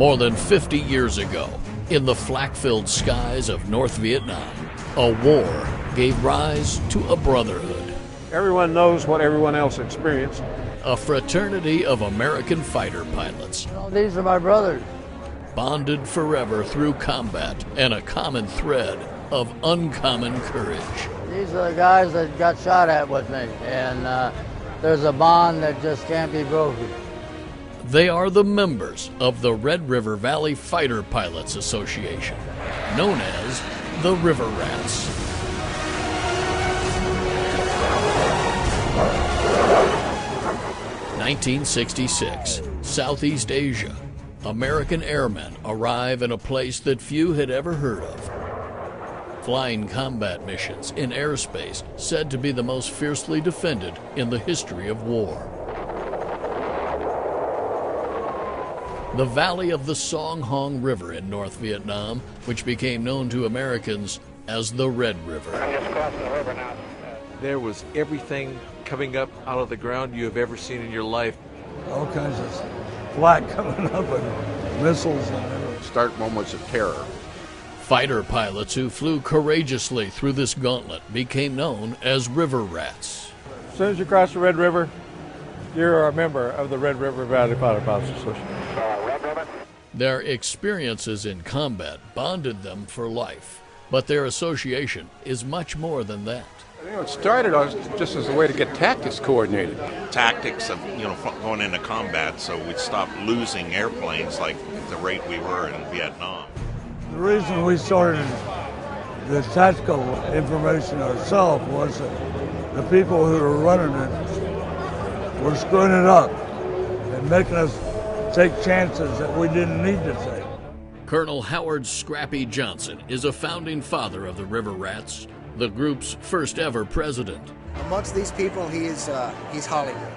More than 50 years ago, in the flak-filled skies of North Vietnam, a war gave rise to a brotherhood. Everyone knows what everyone else experienced. A fraternity of American fighter pilots. These are my brothers. Bonded forever through combat and a common thread of uncommon courage. These are the guys that got shot at with me, and there's a bond that just can't be broken. They are the members of the Red River Valley Fighter Pilots Association, known as the River Rats. (1966), Southeast Asia. American airmen arrive in a place that few had ever heard of. Flying combat missions in airspace said to be the most fiercely defended in the history of war. The valley of the Song Hong River in North Vietnam, which became known to Americans as the Red River. I'm just crossing the river now. There was everything coming up out of the ground you have ever seen in your life. All kinds of flak coming up and missiles and everything. Stark moments of terror. Fighter pilots who flew courageously through this gauntlet became known as River Rats. As soon as you cross the Red River, you're a member of the Red River Valley Fighter Pilots Association. Red River. Their experiences in combat bonded them for life, but their association is much more than that. It started just as a way to get tactics coordinated. Tactics of going into combat, so we'd stop losing airplanes like at the rate we were in Vietnam. The reason we started the tactical information ourselves was that the people who were running it were screwing it up and making us take chances that we didn't need to take. Colonel Howard Scrappy Johnson is a founding father of the River Rats, the group's first ever president. Amongst these people, he's Hollywood.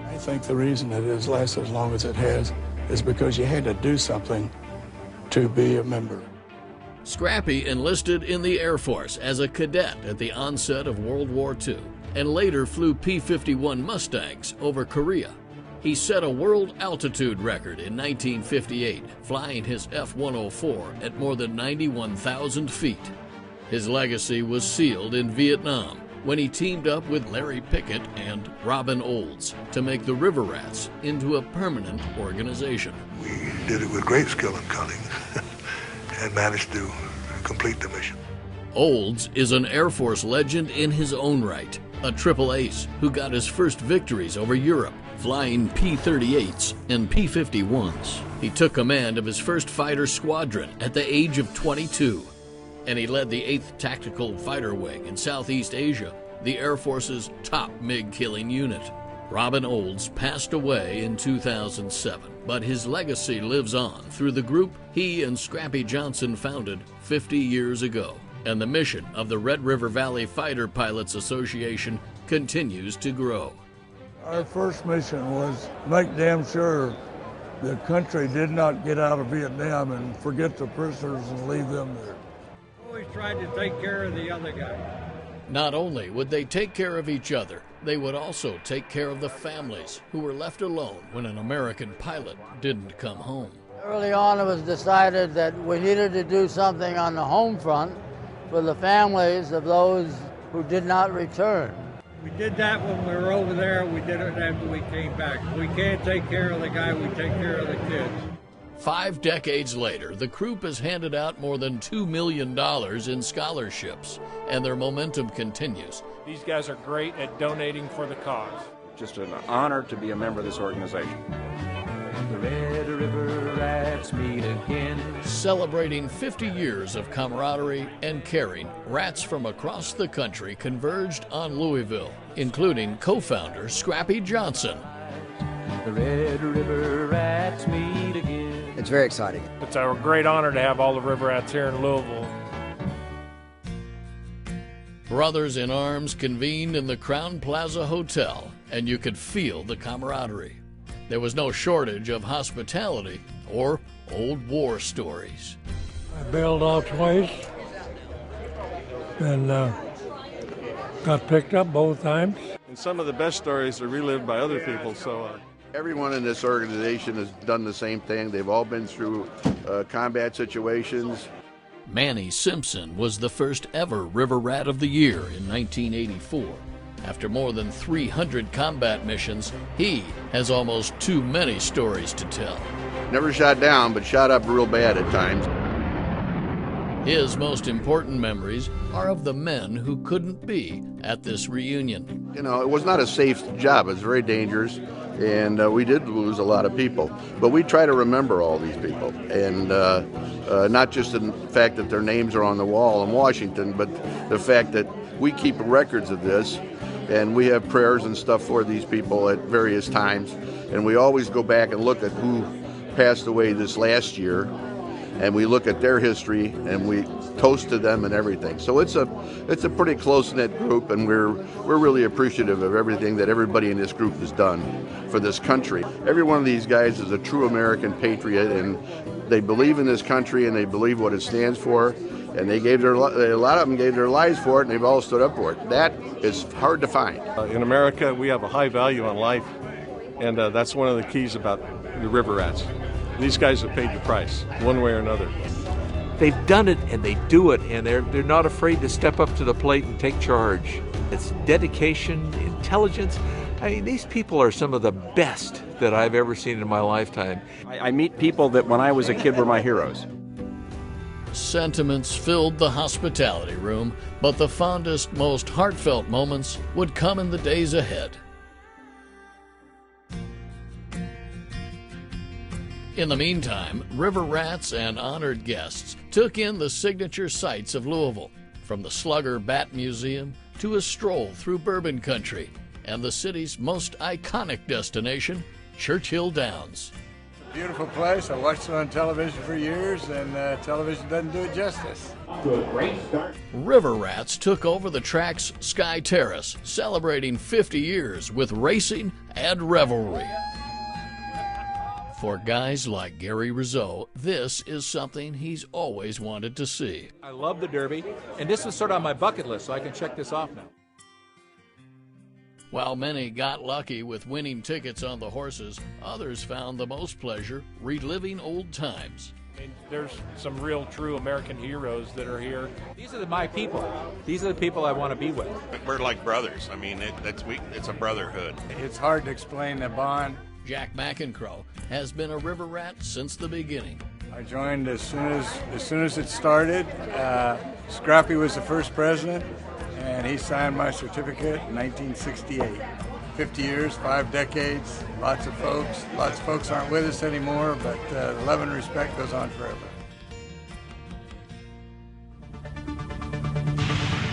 I think the reason it has lasted as long as it has is because you had to do something to be a member. Scrappy enlisted in the Air Force as a cadet at the onset of World War II and later flew P-51 Mustangs over Korea. He set a world altitude record in 1958, flying his F-104 at more than 91,000 feet. His legacy was sealed in Vietnam when he teamed up with Larry Pickett and Robin Olds to make the River Rats into a permanent organization. We did it with great skill and cunning and managed to complete the mission. Olds is an Air Force legend in his own right, a triple ace who got his first victories over Europe, flying P-38s and P-51s. He took command of his first fighter squadron at the age of 22, and he led the 8th Tactical Fighter Wing in Southeast Asia, the Air Force's top MiG-killing unit. Robin Olds passed away in 2007, but his legacy lives on through the group he and Scrappy Johnson founded 50 years ago, and the mission of the Red River Valley Fighter Pilots Association continues to grow. Our first mission was make damn sure the country did not get out of Vietnam and forget the prisoners and leave them there. Always tried to take care of the other guy. Not only would they take care of each other, they would also take care of the families who were left alone when an American pilot didn't come home. Early on, it was decided that we needed to do something on the home front for the families of those who did not return. We did that when we were over there. We did it after we came back. We can't take care of the guy, we take care of the kids. 5 decades later, the group has handed out more than $2 million in scholarships, and their momentum continues. These guys are great at donating for the cause. Just an honor to be a member of this organization. The Red River Rats meet again. Celebrating 50 years of camaraderie and caring, rats from across the country converged on Louisville, including co-founder Scrappy Johnson. The Red River Rats meet again. It's very exciting. It's a great honor to have all the River Rats here in Louisville. Brothers in arms convened in the Crown Plaza Hotel, and you could feel the camaraderie. There was no shortage of hospitality or old war stories. I bailed out twice and got picked up both times. And some of the best stories are relived by other people, so Everyone in this organization has done the same thing. They've all been through combat situations. Manny Simpson was the first ever River Rat of the Year in 1984. After more than 300 combat missions, he has almost too many stories to tell. Never shot down, but shot up real bad at times. His most important memories are of the men who couldn't be at this reunion. You know, it was not a safe job. It was very dangerous, and we did lose a lot of people. But we try to remember all these people, and not just the fact that their names are on the wall in Washington, but the fact that we keep records of this, and we have prayers and stuff for these people at various times. And we always go back and look at who passed away this last year, and we look at their history and we toast to them and everything. So it's a pretty close-knit group, and we're really appreciative of everything that everybody in this group has done for this country. Every one of these guys is a true American patriot, and they believe in this country and they believe what it stands for, and a lot of them gave their lives for it, and they've all stood up for it. That is hard to find. In America, we have a high value on life, and that's one of the keys about the River Rats. These guys have paid the price, one way or another. They've done it and they do it, and they're not afraid to step up to the plate and take charge. It's dedication, intelligence. I mean, these people are some of the best that I've ever seen in my lifetime. I meet people that when I was a kid were my heroes. Sentiments filled the hospitality room, but the fondest, most heartfelt moments would come in the days ahead. In the meantime, River Rats and honored guests took in the signature sights of Louisville, from the Slugger Bat Museum to a stroll through Bourbon Country and the city's most iconic destination, Churchill Downs. Beautiful place. I watched it on television for years, and television doesn't do it justice. To a great start. River Rats took over the track's Sky Terrace, celebrating 50 years with racing and revelry. For guys like Gary Rizzo, this is something he's always wanted to see. I love the Derby, and this was sort of on my bucket list, so I can check this off now. While many got lucky with winning tickets on the horses, others found the most pleasure reliving old times. And there's some real true American heroes that are here. These are my people. These are the people I want to be with. We're like brothers. I mean, it's a brotherhood. It's hard to explain the bond. Jack McEncroe has been a River Rat since the beginning. I joined as soon as it started. Scrappy was the first president, and he signed my certificate in 1968. 50 years, 5 decades, lots of folks aren't with us anymore, but the love and respect goes on forever.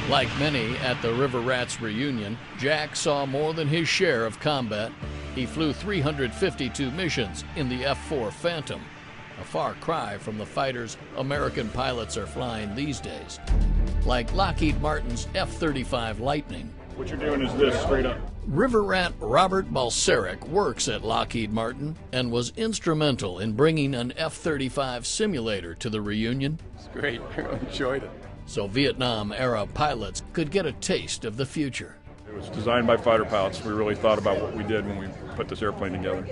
Like many at the River Rats reunion, Jack saw more than his share of combat. He flew 352 missions in the F-4 Phantom, a far cry from the fighters American pilots are flying these days. Like Lockheed Martin's F-35 Lightning. What you're doing is this, straight up. River Rat Robert Balseric works at Lockheed Martin and was instrumental in bringing an F-35 simulator to the reunion. It's great. I really enjoyed it. So Vietnam-era pilots could get a taste of the future. It was designed by fighter pilots. We really thought about what we did when we put this airplane together.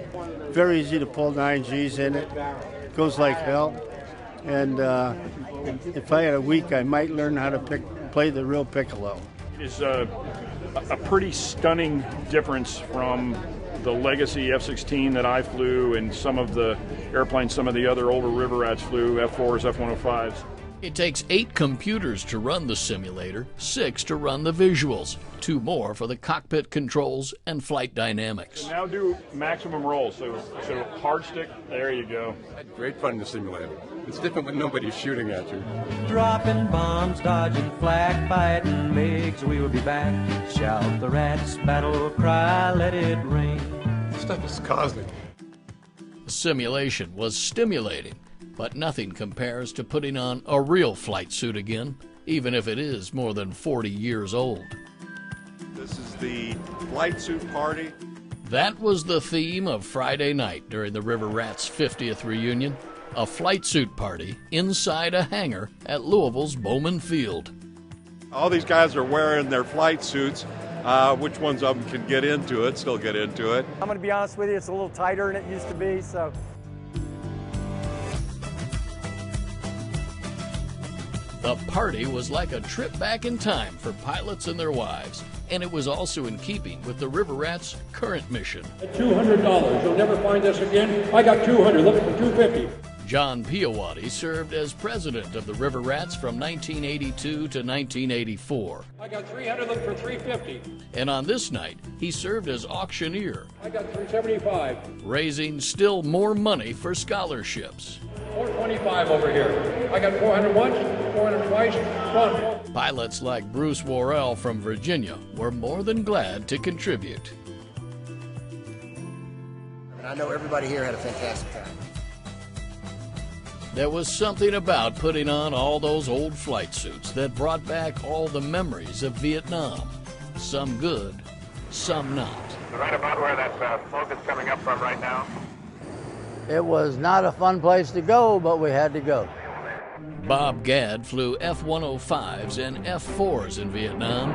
Very easy to pull 9Gs in it. Goes like hell. And if I had a week, I might learn how to play the real piccolo. It's a pretty stunning difference from the legacy F-16 that I flew and some of the airplanes some of the other older River Rats flew, F-4s, F-105s. It takes 8 computers to run the simulator, 6 to run the visuals, 2 more for the cockpit controls and flight dynamics. So now do maximum roll, so hard stick, there you go. Great fun in the simulator. It's different when nobody's shooting at you. Dropping bombs, dodging flak, fighting MiGs, we will be back. Shout the rats, battle cry, let it ring. This stuff is cosmic. The simulation was stimulating, but nothing compares to putting on a real flight suit again, even if it is more than 40 years old. This is the flight suit party. That was the theme of Friday night during the River Rats' 50th reunion, a flight suit party inside a hangar at Louisville's Bowman Field. All these guys are wearing their flight suits, Which ones of them can get into it, still get into it. I'm going to be honest with you, it's a little tighter than it used to be, so. The party was like a trip back in time for pilots and their wives, and it was also in keeping with the River Rats' current mission. $200, you'll never find this again. I got 200, looking for 250. John Piawati served as president of the River Rats from 1982 to 1984. I got 300, looking for 350. And on this night, he served as auctioneer, I got 375. raising still more money for scholarships. 425 over here. I got 400 once, 400 twice, one. Pilots like Bruce Worrell from Virginia were more than glad to contribute. And I know everybody here had a fantastic time. There was something about putting on all those old flight suits that brought back all the memories of Vietnam. Some good, some not. Right about where that smoke is coming up from right now. It was not a fun place to go, but we had to go. Bob Gadd flew F-105s and F-4s in Vietnam.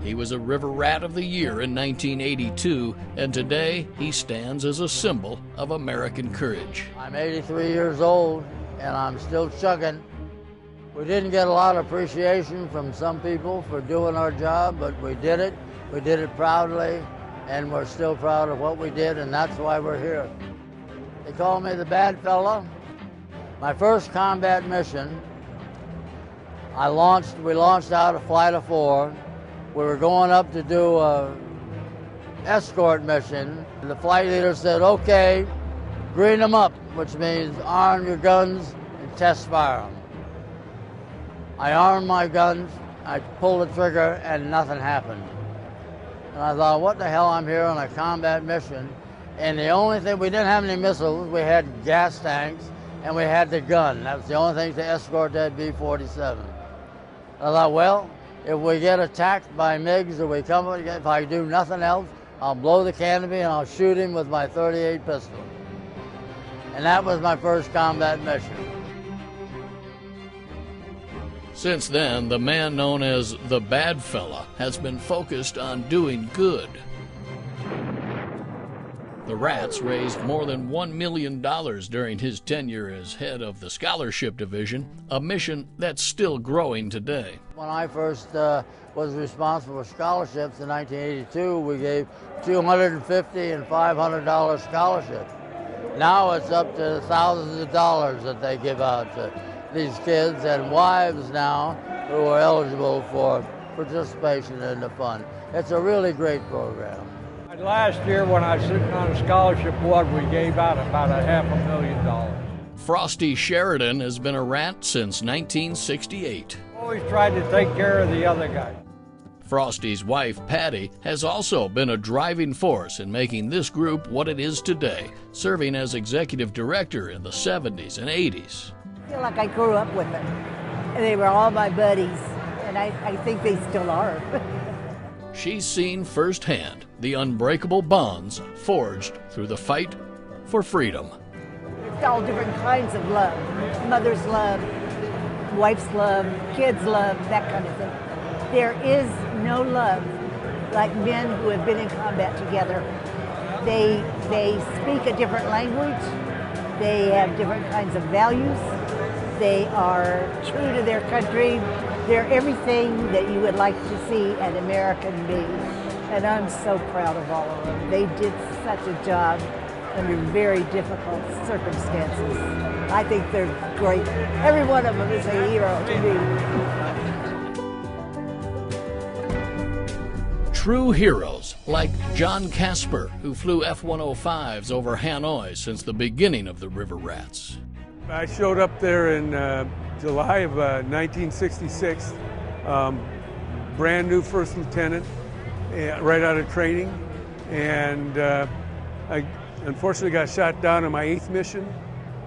He was a River Rat of the Year in 1982, and today he stands as a symbol of American courage. I'm 83 years old, and I'm still chugging. We didn't get a lot of appreciation from some people for doing our job, but we did it. We did it proudly, and we're still proud of what we did, and that's why we're here. They call me the bad fella. My first combat mission, we launched out a flight of 4. We were going up to do an escort mission. The flight leader said, okay, green them up, which means arm your guns and test fire them. I armed my guns, I pulled the trigger, and nothing happened. And I thought, what the hell, I'm here on a combat mission, and the only thing, we didn't have any missiles, we had gas tanks, and we had the gun. That was the only thing to escort that B-47. I thought, well, if we get attacked by MiGs or we come, if I do nothing else, I'll blow the canopy and I'll shoot him with my .38 pistol. And that was my first combat mission. Since then, the man known as the bad fella has been focused on doing good. The Rats raised more than $1 million during his tenure as head of the scholarship division, a mission that's still growing today. When I first was responsible for scholarships in 1982, we gave $250 and $500 scholarships. Now it's up to thousands of dollars that they give out to these kids and wives now who are eligible for participation in the fund. It's a really great program. Last year when I was sitting on a scholarship board, we gave out about $500,000. Frosty Sheridan has been a Rat since 1968. Always tried to take care of the other guy. Frosty's wife, Patty, has also been a driving force in making this group what it is today, serving as executive director in the 70s and 80s. I feel like I grew up with them. And they were all my buddies, and I think they still are. She's seen firsthand the unbreakable bonds forged through the fight for freedom. It's all different kinds of love. Mother's love, wife's love, kids' love, that kind of thing. There is no love like men who have been in combat together. They speak a different language. They have different kinds of values. They are true to their country. They're everything that you would like to see an American be. And I'm so proud of all of them. They did such a job under very difficult circumstances. I think they're great. Every one of them is a hero to me. True heroes like John Casper, who flew F-105s over Hanoi since the beginning of the River Rats. I showed up there in July of 1966, brand new first lieutenant, right out of training, and I unfortunately got shot down on my 8th mission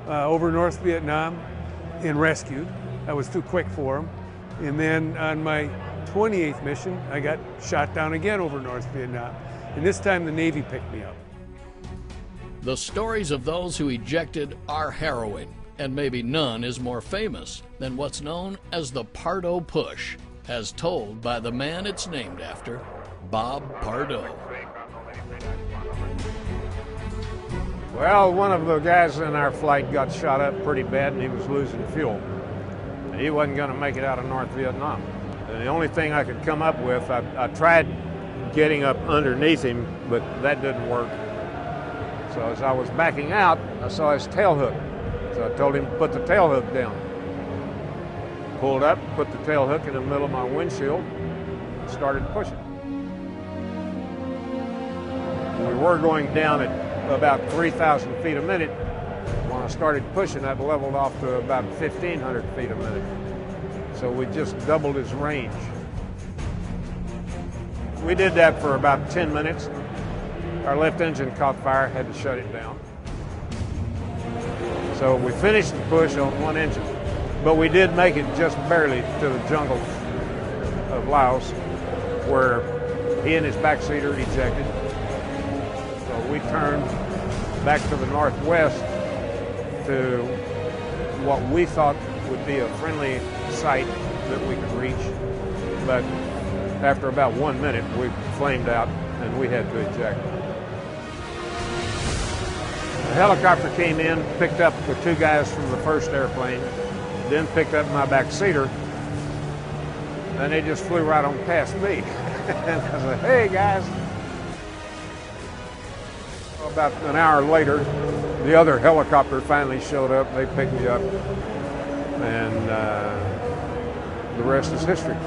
over North Vietnam and rescued. I was too quick for him. And then on my 28th mission, I got shot down again over North Vietnam. And this time the Navy picked me up. The stories of those who ejected are harrowing, and maybe none is more famous than what's known as the Pardo Push. as told by the man it's named after, Bob Pardo. Well, one of the guys in our flight got shot up pretty bad and he was losing fuel. He wasn't going to make it out of North Vietnam. And the only thing I could come up with, I tried getting up underneath him, but that didn't work. So as I was backing out, I saw his tail hook. So I told him to put the tail hook down. Pulled up, put the tail hook in the middle of my windshield, and started pushing. We were going down at about 3,000 feet a minute. When I started pushing, that leveled off to about 1,500 feet a minute. So we just doubled his range. We did that for about 10 minutes. Our left engine caught fire, had to shut it down. So we finished the push on one engine, but we did make it just barely to the jungles of Laos, where he and his backseater ejected. So we turned back to the northwest to what we thought would be a friendly site that we could reach. But after about 1 minute, we flamed out and we had to eject. The helicopter came in, picked up the two guys from the first airplane, then picked up my backseater, and they just flew right on past me. And I said, hey guys. About an hour later, the other helicopter finally showed up. They picked me up, and the rest is history.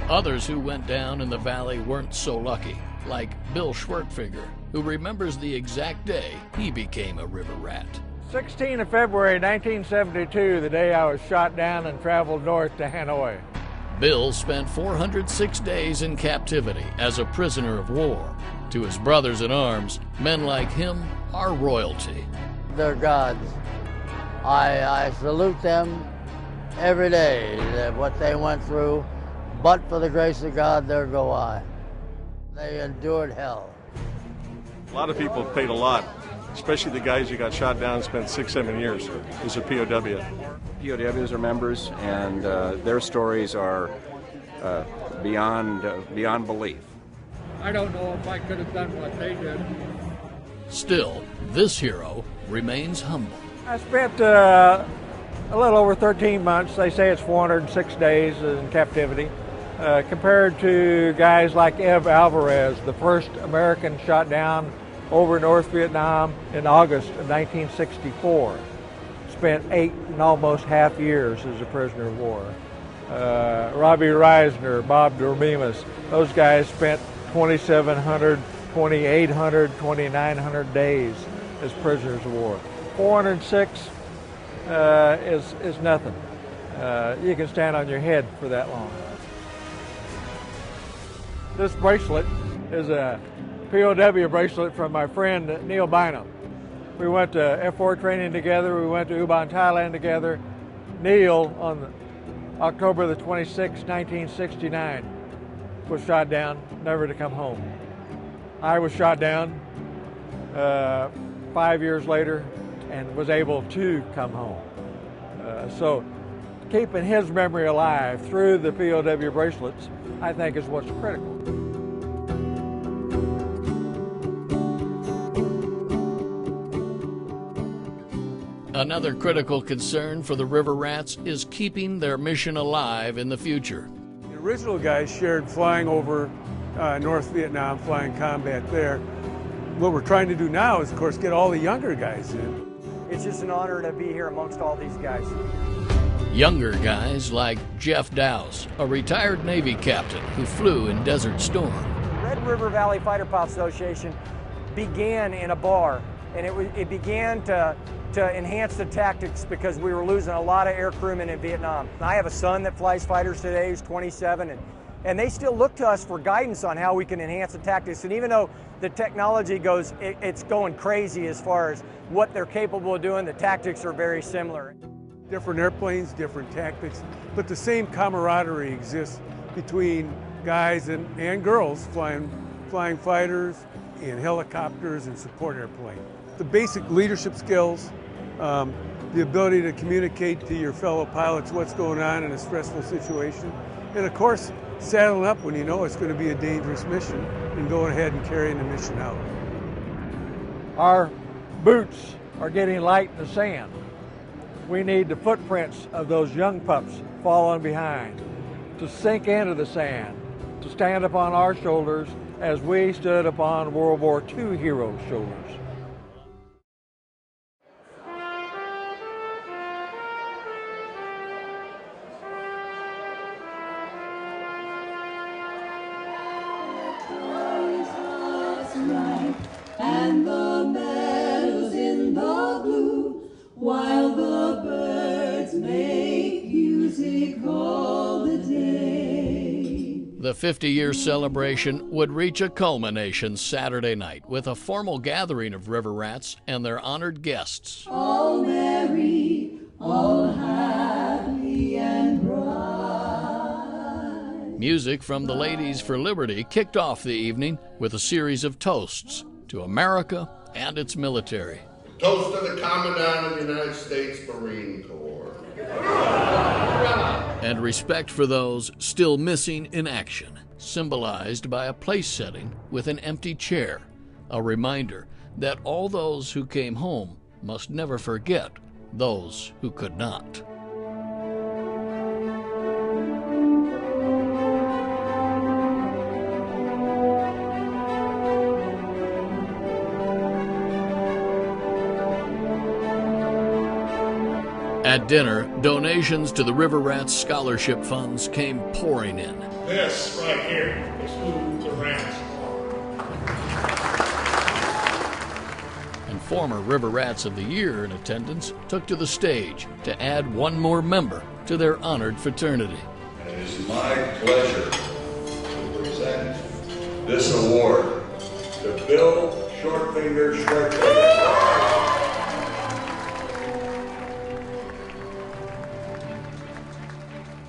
Others who went down in the valley weren't so lucky, like Bill Schwertfinger, who remembers the exact day he became a river rat. 16th of February 1972, the day I was shot down and traveled north to Hanoi. Bill spent 406 days in captivity as a prisoner of war. To his brothers in arms, men like him are royalty. They're gods. I salute them every day, what they went through. But for the grace of God, there go I. They endured hell. A lot of people paid a lot, especially the guys who got shot down and spent 6-7 years as a POW. POWs are members, and their stories are beyond belief. I don't know if I could have done what they did. Still, this hero remains humble. I spent a little over 13 months. They say it's 406 days in captivity. Compared to guys like Ev Alvarez, the first American shot down over North Vietnam in August of 1964. Spent 8 and almost half years as a prisoner of war. Robbie Reisner, Bob Dormimus, those guys spent 2,700, 2,800, 2,900 days as prisoners of war. 406 is nothing. You can stand on your head for that long. This bracelet is a POW bracelet from my friend Neil Bynum. We went to F4 training together. We went to Ubon, Thailand together. Neil, on October the 26th, 1969, was shot down, never to come home. I was shot down 5 years later and was able to come home. So keeping his memory alive through the POW bracelets, I think, is what's critical. Another critical concern for the river rats is keeping their mission alive in the future. The original guys shared flying over North Vietnam, flying combat there. What we're trying to do now is, of course, get all the younger guys in. It's just an honor to be here amongst all these guys. Younger guys like Jeff Dowse, a retired Navy captain who flew in Desert Storm. Red River Valley Fighter Pilot Association began in a bar, and it began to enhance the tactics because we were losing a lot of air crewmen in Vietnam. I have a son that flies fighters today who's 27, and they still look to us for guidance on how we can enhance the tactics. And even though the technology goes, it's going crazy as far as what they're capable of doing, the tactics are very similar. Different airplanes, different tactics, but the same camaraderie exists between guys and girls flying fighters and helicopters and support airplanes. the basic leadership skills, the ability to communicate to your fellow pilots what's going on in a stressful situation, and of course, saddling up when you know it's going to be a dangerous mission and going ahead and carrying the mission out. Our boots are getting light in the sand. We need the footprints of those young pups following behind to sink into the sand, to stand upon our shoulders as we stood upon World War II heroes' shoulders. And the meadows in the blue, while the birds make music all the day. The 50-year celebration would reach a culmination Saturday night with a formal gathering of river rats and their honored guests. All merry, all happy and bright. Music from the Ladies for Liberty kicked off the evening with a series of toasts to America and its military. Toast to the Commandant of the United States Marine Corps. And respect for those still missing in action, symbolized by a place setting with an empty chair, a reminder that all those who came home must never forget those who could not. At dinner, donations to the River Rats scholarship funds came pouring in. This right here is who the Rats are. And former River Rats of the Year in attendance took to the stage to add one more member to their honored fraternity. It is my pleasure to present this award to Bill Shortfinger Shortfinger.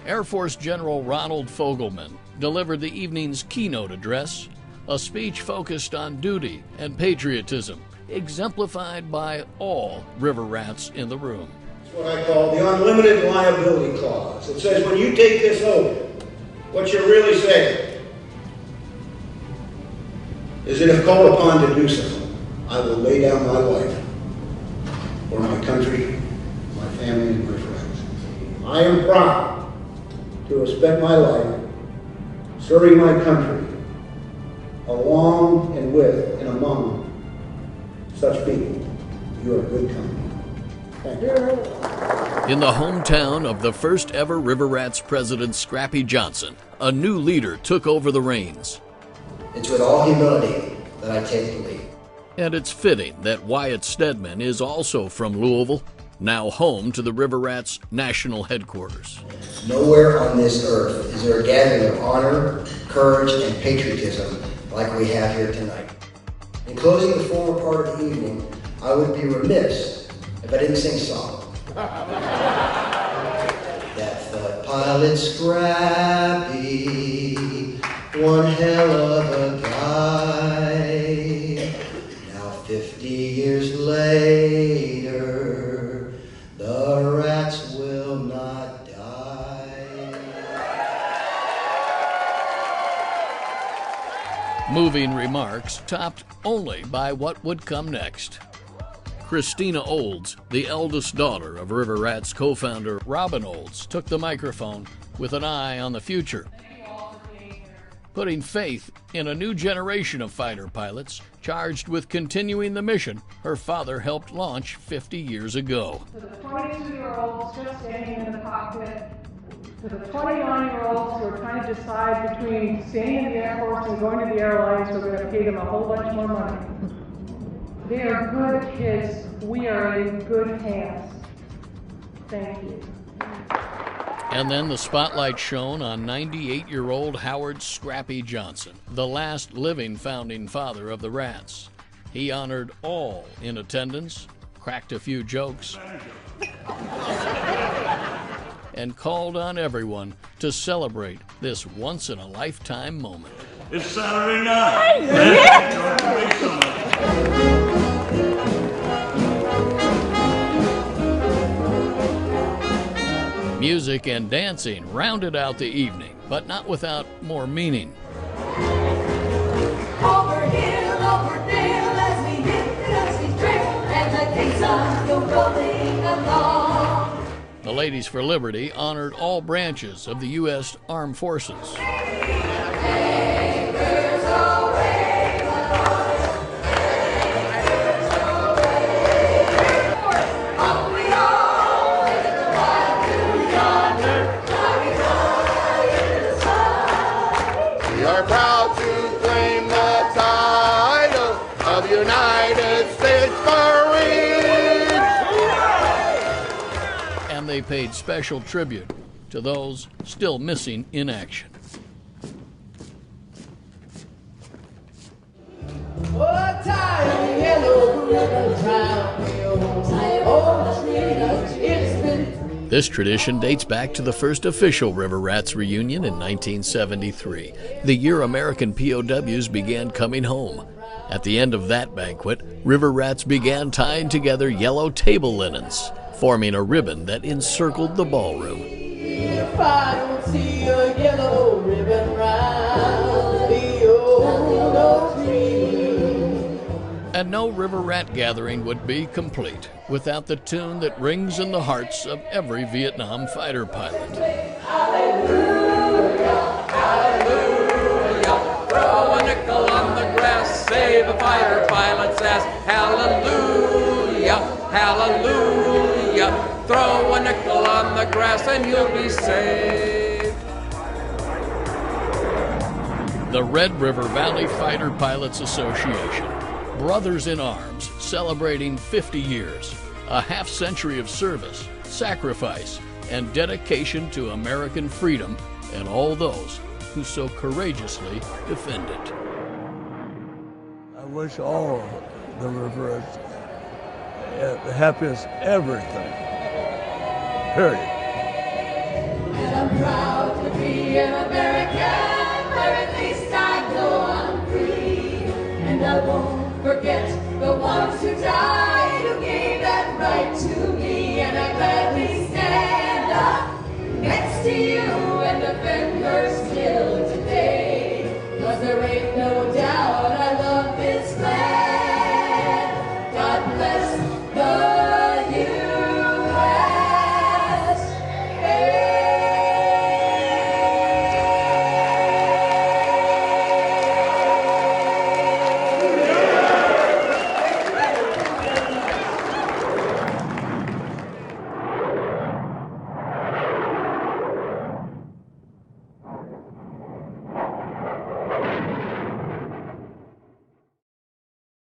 Air Force General Ronald Fogelman delivered the evening's keynote address, a speech focused on duty and patriotism, exemplified by all River Rats in the room. It's what I call the unlimited liability clause. It says when you take this oath, what you're really saying is that if called upon to do so, I will lay down my life for my country, my family, and my friends. I am proud to have spent my life serving my country along and with and among such people. You are good company. Thank you. In the hometown of the first ever River Rats president, Scrappy Johnson, a new leader took over the reins. It's with all humility that I take the lead. And it's fitting that Wyatt Stedman is also from Louisville, now home to the River Rats national headquarters. Nowhere on this earth is there a gathering of honor, courage, and patriotism like we have here tonight. In closing the formal part of the evening, I would be remiss if I didn't sing song. That thought pilot Scrappy, one hell of a guy. Now 50 years later, the rats will not die. Moving remarks topped only by what would come next. Christina Olds, the eldest daughter of River Rats co-founder Robin Olds, took the microphone with an eye on the future, putting faith in a new generation of fighter pilots charged with continuing the mission her father helped launch 50 years ago. To the 22-year-olds just standing in the cockpit, to the 29-year-olds who are trying to decide between staying in the Air Force and going to the airlines, who are going to pay them a whole bunch more money. They are good kids. We are in good hands. Thank you. And then the spotlight shone on 98-year-old Howard Scrappy Johnson, the last living founding father of the Rats. He honored all in attendance, cracked a few jokes, and called on everyone to celebrate this once-in-a-lifetime moment. It's Saturday night. Hey, yeah. Music and dancing rounded out the evening, but not without more meaning. Over hill, over dale, as we hit the dusty trail, and the caissons go rolling along. The Ladies for Liberty honored all branches of the U.S. Armed Forces. We are proud to claim the title of United States Marines. And they paid special tribute to those still missing in action. This tradition dates back to the first official River Rats reunion in 1973, the year American POWs began coming home. At the end of that banquet, River Rats began tying together yellow table linens, forming a ribbon that encircled the ballroom. If I don't see a yellow ribbon round the old oak tree. And no River Rat gathering would be complete without the tune that rings in the hearts of every Vietnam fighter pilot. Hallelujah, hallelujah, throw a nickel on the grass, save a fighter pilot's ass. Hallelujah, hallelujah, throw a nickel on the grass and you'll be saved. The Red River Valley Fighter Pilots Association, brothers in arms, celebrating 50 years, a half-century of service, sacrifice, and dedication to American freedom and all those who so courageously defend it. I wish all the Riverets the happiest everything, period. And I'm proud to be an American.